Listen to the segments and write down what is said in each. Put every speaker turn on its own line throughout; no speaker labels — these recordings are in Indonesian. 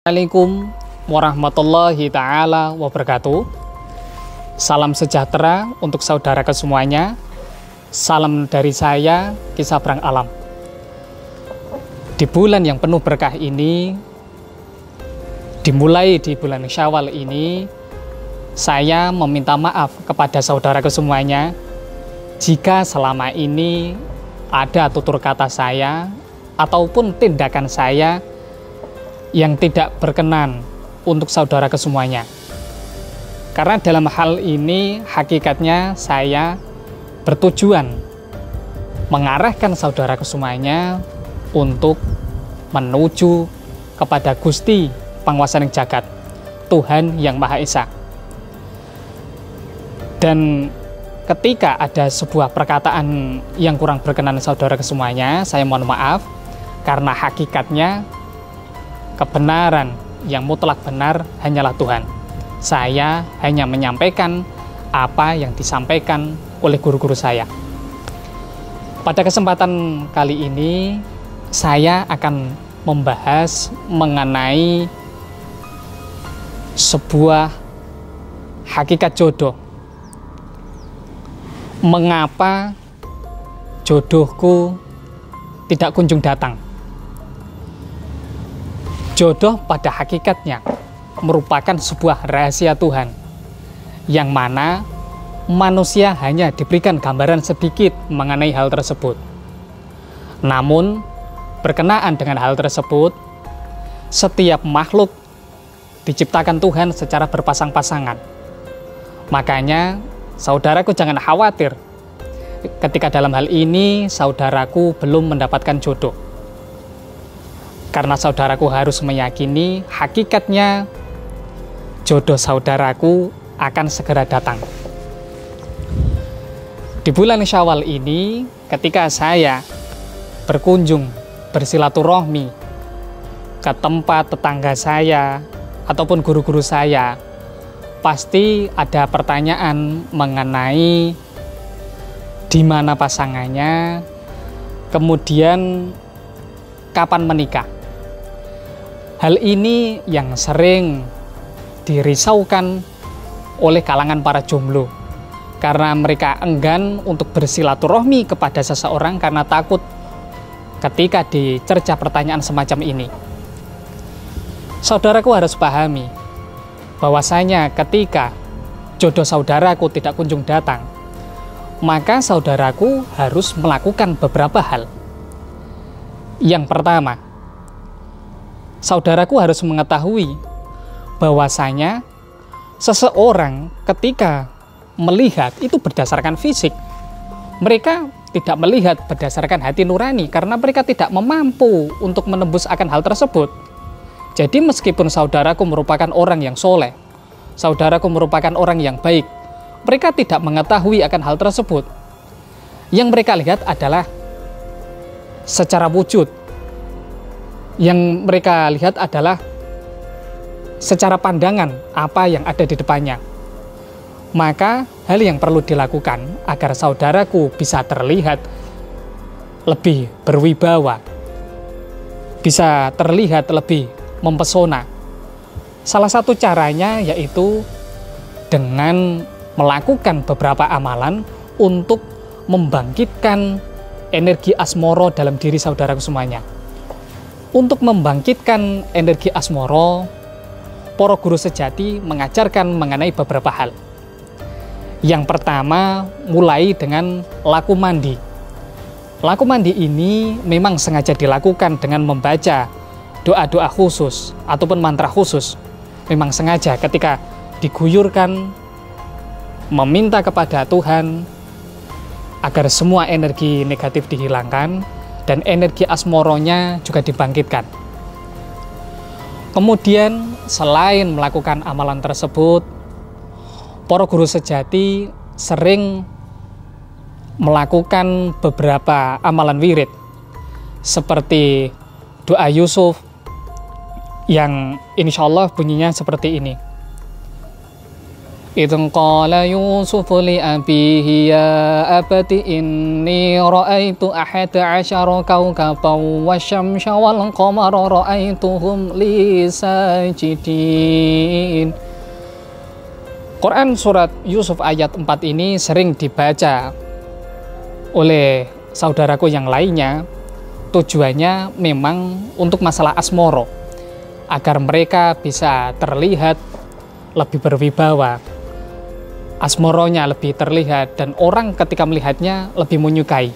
Assalamualaikum warahmatullahi ta'ala wabarakatuh. Salam sejahtera untuk saudara kesemuanya. Salam dari saya, Kisah Brang Alam. Di bulan yang penuh berkah ini, dimulai di bulan Syawal ini, saya meminta maaf kepada saudara kesemuanya jika selama ini ada tutur kata saya ataupun tindakan saya yang tidak berkenan untuk saudara kesemuanya. Karena dalam hal ini hakikatnya saya bertujuan mengarahkan saudara kesemuanya untuk menuju kepada Gusti Panguwasaning Jagat, Tuhan yang Maha Esa. Dan ketika ada sebuah perkataan yang kurang berkenan saudara kesemuanya, saya mohon maaf, karena hakikatnya kebenaran yang mutlak benar hanyalah Tuhan. Saya hanya menyampaikan apa yang disampaikan oleh guru-guru saya. Pada kesempatan kali ini, saya akan membahas mengenai sebuah hakikat jodoh. Mengapa jodohku tidak kunjung datang? Jodoh pada hakikatnya merupakan sebuah rahasia Tuhan, yang mana manusia hanya diberikan gambaran sedikit mengenai hal tersebut. Namun, berkenaan dengan hal tersebut, setiap makhluk diciptakan Tuhan secara berpasang-pasangan. Makanya, saudaraku jangan khawatir ketika dalam hal ini saudaraku belum mendapatkan jodoh. Karena saudaraku harus meyakini hakikatnya jodoh saudaraku akan segera datang. Di bulan Syawal ini, ketika saya berkunjung bersilaturahmi ke tempat tetangga saya ataupun guru-guru saya, pasti ada pertanyaan mengenai di mana pasangannya, kemudian kapan menikah. Hal ini yang sering dirisaukan oleh kalangan para jomblo, karena mereka enggan untuk bersilaturahmi kepada seseorang karena takut ketika dicerca pertanyaan semacam ini. Saudaraku harus pahami bahwasanya ketika jodoh saudaraku tidak kunjung datang, maka saudaraku harus melakukan beberapa hal. Yang pertama, saudaraku harus mengetahui bahwasanya seseorang ketika melihat itu berdasarkan fisik. Mereka tidak melihat berdasarkan hati nurani karena mereka tidak mampu untuk menembus akan hal tersebut. Jadi meskipun saudaraku merupakan orang yang soleh, saudaraku merupakan orang yang baik, mereka tidak mengetahui akan hal tersebut. Yang mereka lihat adalah secara wujud. Yang mereka lihat adalah secara pandangan apa yang ada di depannya. Maka hal yang perlu dilakukan agar saudaraku bisa terlihat lebih berwibawa, bisa terlihat lebih mempesona, salah satu caranya yaitu dengan melakukan beberapa amalan untuk membangkitkan energi asmoro dalam diri saudaraku semuanya. Untuk membangkitkan energi asmoro, para guru sejati mengajarkan mengenai beberapa hal. Yang pertama, mulai dengan laku mandi. Laku mandi ini memang sengaja dilakukan dengan membaca doa-doa khusus ataupun mantra khusus. Memang sengaja ketika diguyurkan, meminta kepada Tuhan agar semua energi negatif dihilangkan dan energi asmoronya juga dibangkitkan. Kemudian selain melakukan amalan tersebut, para guru sejati sering melakukan beberapa amalan wirid seperti doa Yusuf yang insya Allah bunyinya seperti ini. إذ قال يوسف لأبيه يا أبت إني رأيت 11 كوكبا والشمس والقمر رأيتهم لي ساجدين. Quran surat Yusuf ayat 4 ini sering dibaca oleh saudaraku yang lainnya. Tujuannya memang untuk masalah asmoro, agar mereka bisa terlihat lebih berwibawa, asmoronya lebih terlihat, dan orang ketika melihatnya lebih menyukai.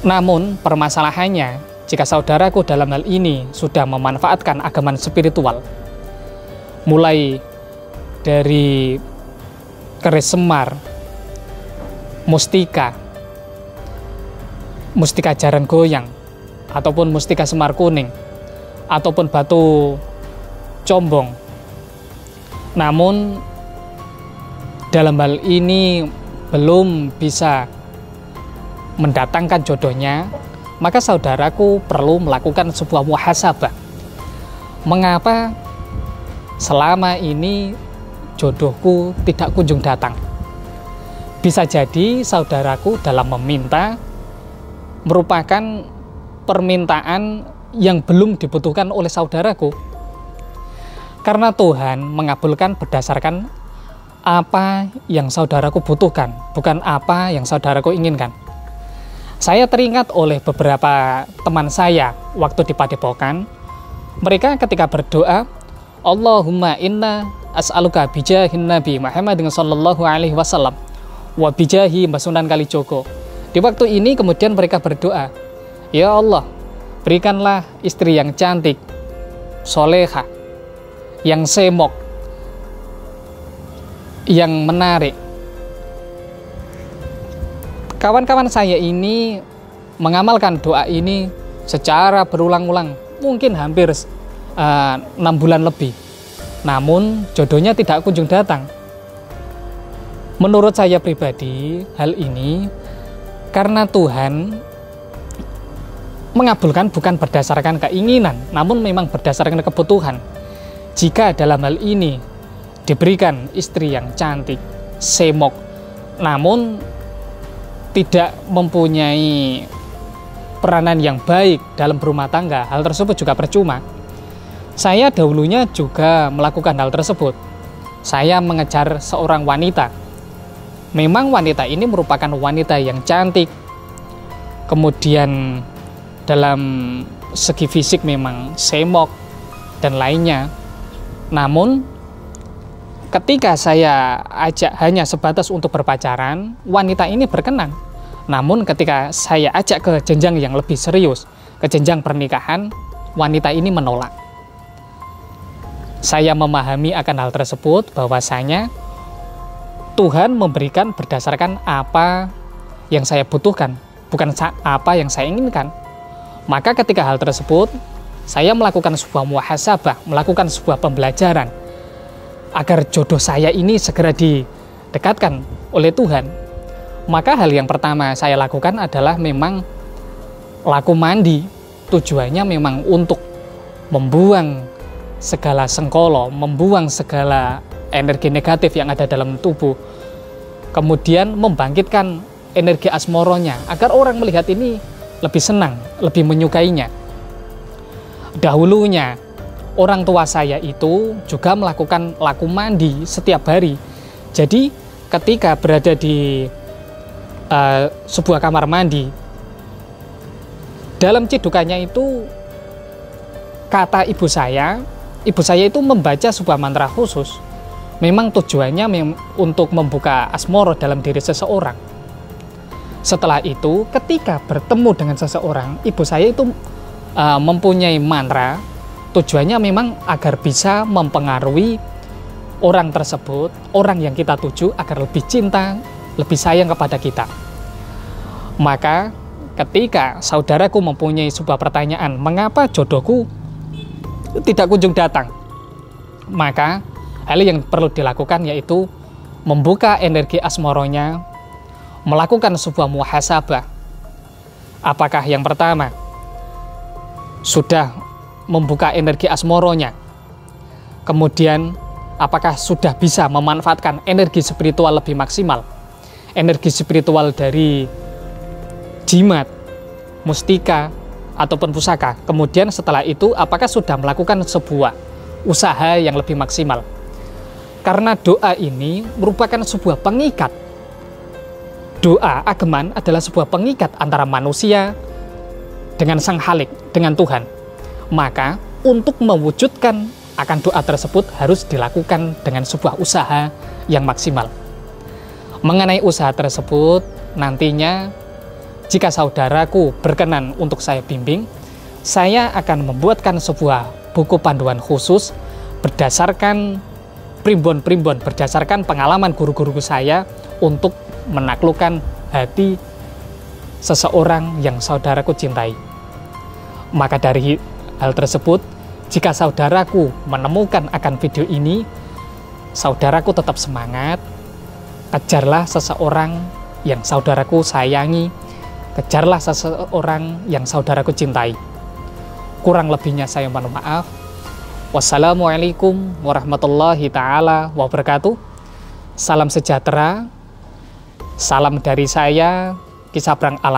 Namun permasalahannya, jika saudaraku dalam hal ini sudah memanfaatkan agama spiritual, mulai dari keris semar, mustika jaran goyang, ataupun mustika semar kuning, ataupun batu combong, namun dalam hal ini belum bisa mendatangkan jodohnya, maka saudaraku perlu melakukan sebuah muhasabah. Mengapa selama ini jodohku tidak kunjung datang? Bisa jadi saudaraku dalam meminta merupakan permintaan yang belum dibutuhkan oleh saudaraku, karena Tuhan mengabulkan berdasarkan apa yang saudaraku butuhkan, bukan apa yang saudaraku inginkan. Saya teringat oleh beberapa teman saya waktu di Padepokan. Mereka ketika berdoa, Allahumma inna as'aluka bijahin Nabi Muhammad sallallahu alaihi wasallam wa bijahi Mbah Sunan Kalijogo. Di waktu ini kemudian mereka berdoa, ya Allah, berikanlah istri yang cantik, soleha, yang semok, yang menarik. Kawan-kawan saya ini mengamalkan doa ini secara berulang-ulang, mungkin hampir 6 bulan lebih. Namun jodohnya tidak kunjung datang. Menurut saya pribadi, hal ini karena Tuhan mengabulkan bukan berdasarkan keinginan, namun memang berdasarkan kebutuhan. Jika dalam hal ini diberikan istri yang cantik, semok, namun tidak mempunyai peranan yang baik dalam berumah tangga, hal tersebut juga percuma. Saya dahulunya juga melakukan hal tersebut. Saya mengejar seorang wanita. Memang wanita ini merupakan wanita yang cantik, kemudian dalam segi fisik memang semok dan lainnya. Namun ketika saya ajak hanya sebatas untuk berpacaran, wanita ini berkenan. Namun ketika saya ajak ke jenjang yang lebih serius, ke jenjang pernikahan, wanita ini menolak. Saya memahami akan hal tersebut, bahwasanya Tuhan memberikan berdasarkan apa yang saya butuhkan, bukan apa yang saya inginkan. Maka ketika hal tersebut, saya melakukan sebuah muhasabah, melakukan sebuah pembelajaran, agar jodoh saya ini segera didekatkan oleh Tuhan. Maka hal yang pertama saya lakukan adalah memang laku mandi. Tujuannya memang untuk membuang segala sengkolo, membuang segala energi negatif yang ada dalam tubuh, kemudian membangkitkan energi asmoronya, agar orang melihat ini lebih senang, lebih menyukainya. Dahulunya orang tua saya itu juga melakukan laku mandi setiap hari. Jadi ketika berada di sebuah kamar mandi, dalam cidukannya itu kata ibu saya itu membaca sebuah mantra khusus. Memang tujuannya untuk membuka asmoro dalam diri seseorang. Setelah itu, ketika bertemu dengan seseorang, ibu saya itu mempunyai mantra. Tujuannya memang agar bisa mempengaruhi orang tersebut, orang yang kita tuju, agar lebih cinta, lebih sayang kepada kita. Maka ketika saudaraku mempunyai sebuah pertanyaan, mengapa jodohku tidak kunjung datang? Maka hal yang perlu dilakukan yaitu membuka energi asmoronya, melakukan sebuah muhasabah. Apakah yang pertama sudah membuka energi asmoronya, kemudian apakah sudah bisa memanfaatkan energi spiritual lebih maksimal, energi spiritual dari jimat, mustika, ataupun pusaka. Kemudian setelah itu apakah sudah melakukan sebuah usaha yang lebih maksimal. Karena doa ini merupakan sebuah pengikat. Doa ageman adalah sebuah pengikat antara manusia dengan Sang Khalik, dengan Tuhan. Maka untuk mewujudkan akan doa tersebut harus dilakukan dengan sebuah usaha yang maksimal. Mengenai usaha tersebut, nantinya jika saudaraku berkenan untuk saya bimbing, saya akan membuatkan sebuah buku panduan khusus berdasarkan primbon-primbon, berdasarkan pengalaman guru-guru saya untuk menaklukkan hati seseorang yang saudaraku cintai. Maka dari hal tersebut, jika saudaraku menemukan akan video ini, saudaraku tetap semangat, kejarlah seseorang yang saudaraku sayangi, kejarlah seseorang yang saudaraku cintai. Kurang lebihnya saya mohon maaf. Wassalamualaikum warahmatullahi ta'ala wabarakatuh. Salam sejahtera, salam dari saya, Ki Sabrang Alam.